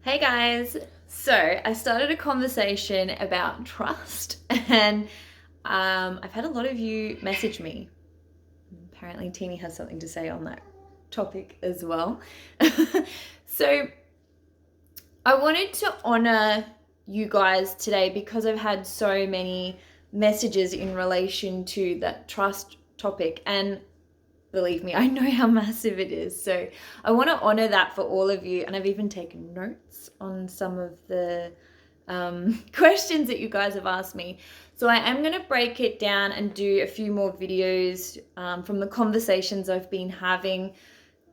Hey guys. So I started a conversation about trust, and I've had a lot of you message me. Apparently, Teeny has something to say on that topic as well. So I wanted to honor you guys today because I've had so many messages in relation to that trust topic. And believe me, I know how massive it is. So I want to honor that for all of you. And I've even taken notes on some of the questions that you guys have asked me. So I am going to break it down and do a few more videos from the conversations I've been having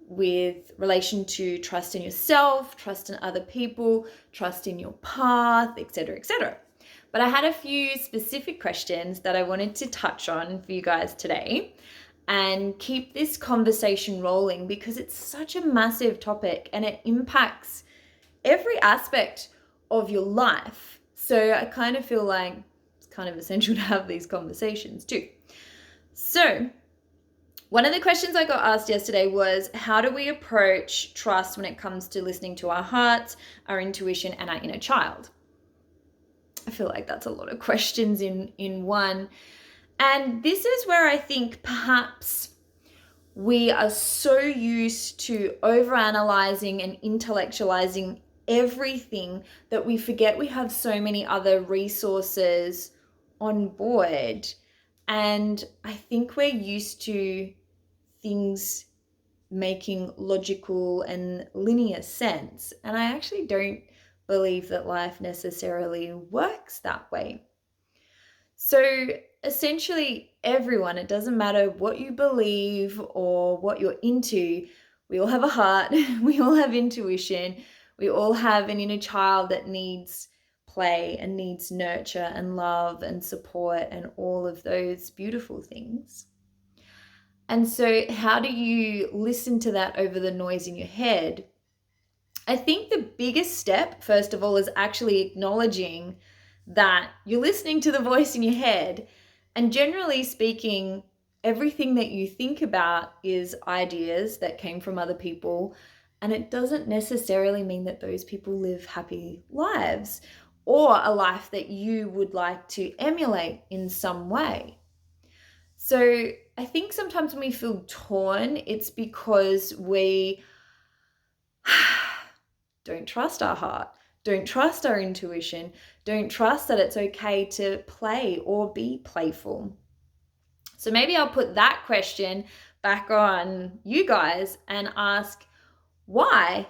with relation to trust in yourself, trust in other people, trust in your path, etc., etc. But I had a few specific questions that I wanted to touch on for you guys today and keep this conversation rolling because it's such a massive topic and it impacts every aspect of your life. So I kind of feel like it's kind of essential to have these conversations too. So one of the questions I got asked yesterday was, how do we approach trust when it comes to listening to our hearts, our intuition, and our inner child? I feel like that's a lot of questions in one. And this is where I think perhaps we are so used to overanalyzing and intellectualizing everything that we forget we have so many other resources on board. And I think we're used to things making logical and linear sense. And I actually don't believe that life necessarily works that way. So essentially, everyone, it doesn't matter what you believe or what you're into, we all have a heart, we all have intuition, we all have an inner child that needs play and needs nurture and love and support and all of those beautiful things. And so, how do you listen to that over the noise in your head? I think the biggest step, first of all, is actually acknowledging that you're listening to the voice in your head. And generally speaking, everything that you think about is ideas that came from other people. And it doesn't necessarily mean that those people live happy lives or a life that you would like to emulate in some way. So I think sometimes when we feel torn, it's because we don't trust our heart, don't trust our intuition, don't trust that it's okay to play or be playful. So maybe I'll put that question back on you guys and ask, why?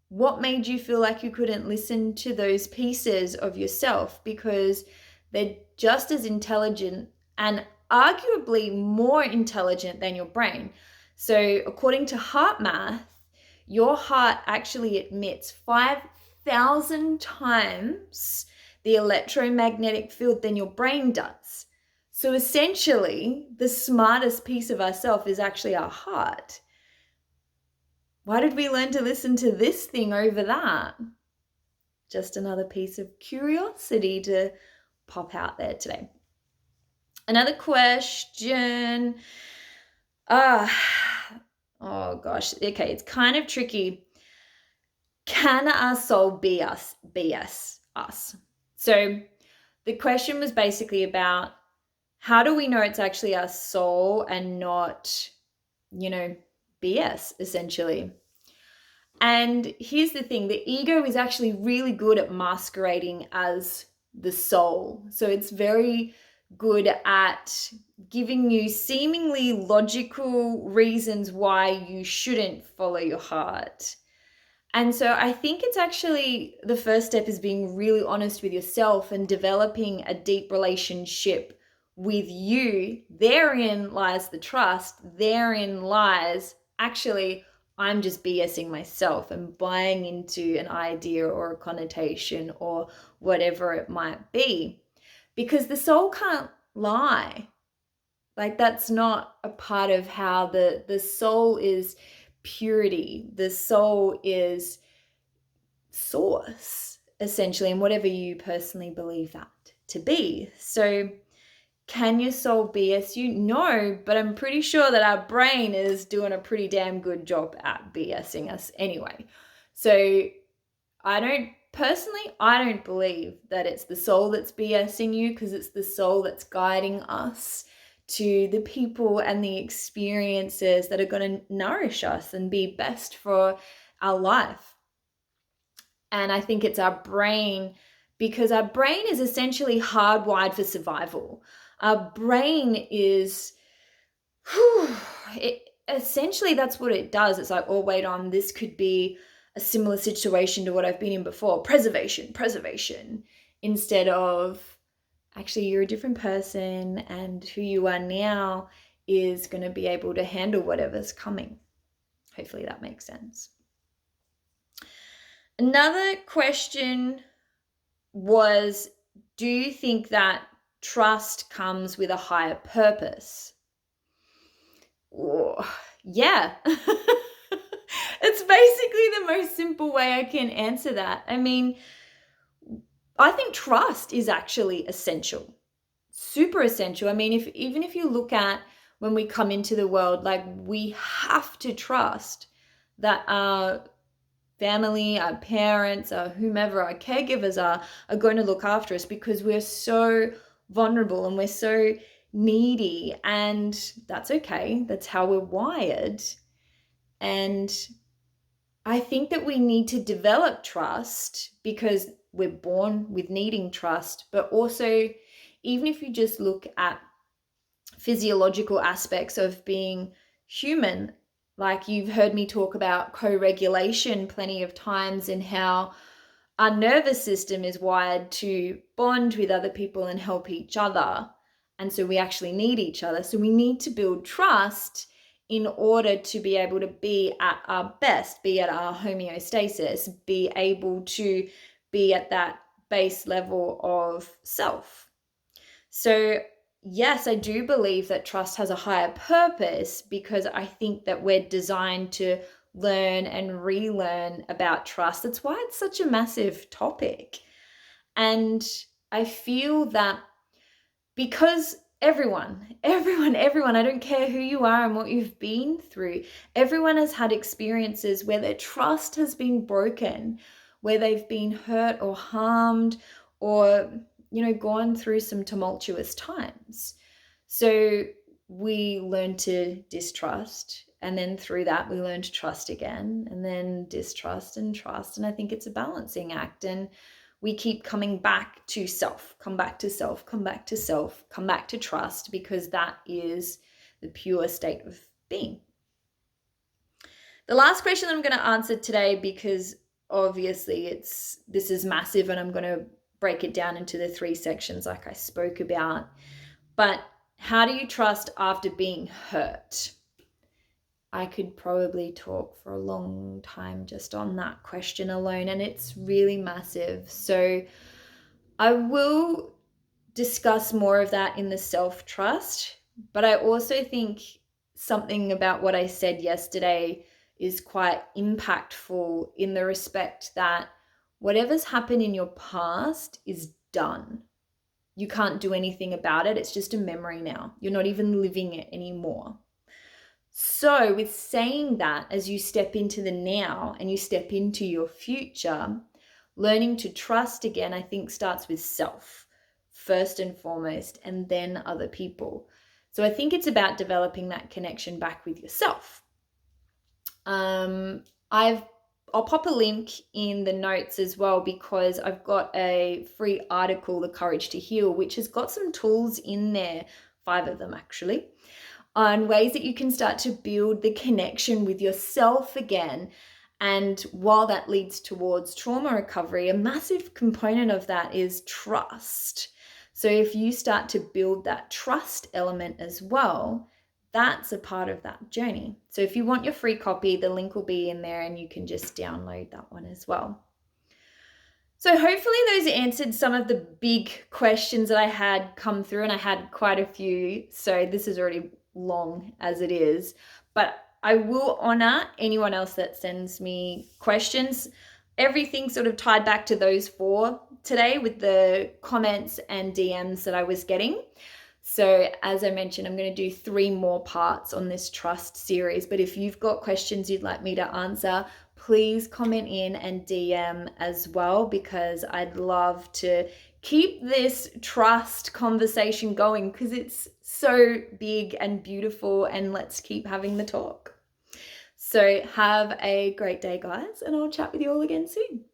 What made you feel like you couldn't listen to those pieces of yourself? Because they're just as intelligent and arguably more intelligent than your brain. So according to HeartMath, your heart actually emits 5,000 times the electromagnetic field than your brain does. So essentially, the smartest piece of ourself is actually our heart. Why did we learn to listen to this thing over that? Just another piece of curiosity to pop out there today. Another question. Oh gosh. Okay, it's kind of tricky. Can our soul be us? Us. So the question was basically about, how do we know it's actually our soul and not, BS, essentially? And here's the thing, the ego is actually really good at masquerading as the soul. So it's very good at giving you seemingly logical reasons why you shouldn't follow your heart. And so I think it's actually the first step is being really honest with yourself and developing a deep relationship with you. Therein lies the trust. Therein lies actually, I'm just BSing myself and buying into an idea or a connotation or whatever it might be. Because the soul can't lie. Like, that's not a part of how the soul is purity. The soul is source, essentially, and whatever you personally believe that to be. So can your soul BS you? No, but I'm pretty sure that our brain is doing a pretty damn good job at BSing us anyway. So I don't believe that it's the soul that's BSing you, because it's the soul that's guiding us to the people and the experiences that are going to nourish us and be best for our life. And I think it's our brain, because our brain is essentially hardwired for survival. Our brain is, essentially that's what it does. It's like, oh, wait on, this could be a similar situation to what I've been in before. Preservation, instead of actually you're a different person, and who you are now is going to be able to handle whatever's coming. Hopefully that makes sense. Another question was, do you think that trust comes with a higher purpose? Oh, yeah. It's basically the most simple way I can answer that. I mean, I think trust is actually essential, super essential. I mean, even if you look at when we come into the world, like, we have to trust that our family, our parents, or whomever our caregivers are going to look after us, because we're so vulnerable and we're so needy, and that's okay. That's how we're wired. And I think that we need to develop trust because we're born with needing trust, but also, even if you just look at physiological aspects of being human, like, you've heard me talk about co-regulation plenty of times, and how our nervous system is wired to bond with other people and help each other. And so we actually need each other. So we need to build trust in order to be able to be at our best, be at our homeostasis, be able to be at that base level of self. So yes, I do believe that trust has a higher purpose, because I think that we're designed to learn and relearn about trust. That's why it's such a massive topic. And I feel that because everyone, I don't care who you are and what you've been through, everyone has had experiences where their trust has been broken, where they've been hurt or harmed, or gone through some tumultuous times. So we learn to distrust, and then through that we learn to trust again, and then distrust and trust. And I think it's a balancing act, and we keep coming back to self, come back to self, come back to self, come back to trust, because that is the pure state of being. The last question I'm going to answer today, because obviously this is massive, and I'm going to break it down into the 3 sections like I spoke about. But how do you trust after being hurt? I could probably talk for a long time just on that question alone, and it's really massive. So I will discuss more of that in the self-trust, but I also think something about what I said yesterday is quite impactful, in the respect that whatever's happened in your past is done. You can't do anything about it. It's just a memory now. You're not even living it anymore. So with saying that, as you step into the now and you step into your future, learning to trust again, I think, starts with self first and foremost, and then other people. So I think it's about developing that connection back with yourself. I'll pop a link in the notes as well, because I've got a free article, The Courage to Heal, which has got some tools in there, 5 of them actually, on ways that you can start to build the connection with yourself again. And while that leads towards trauma recovery, a massive component of that is trust. So if you start to build that trust element as well, that's a part of that journey. So if you want your free copy, the link will be in there, and you can just download that one as well. So hopefully those answered some of the big questions that I had come through, and I had quite a few. So this is already long as it is, but I will honor anyone else that sends me questions. Everything sort of tied back to those 4 today with the comments and DMs that I was getting. So as I mentioned, I'm going to do 3 more parts on this trust series. But if you've got questions you'd like me to answer, please comment in and DM as well, because I'd love to keep this trust conversation going because it's so big and beautiful, and let's keep having the talk. So have a great day, guys, and I'll chat with you all again soon.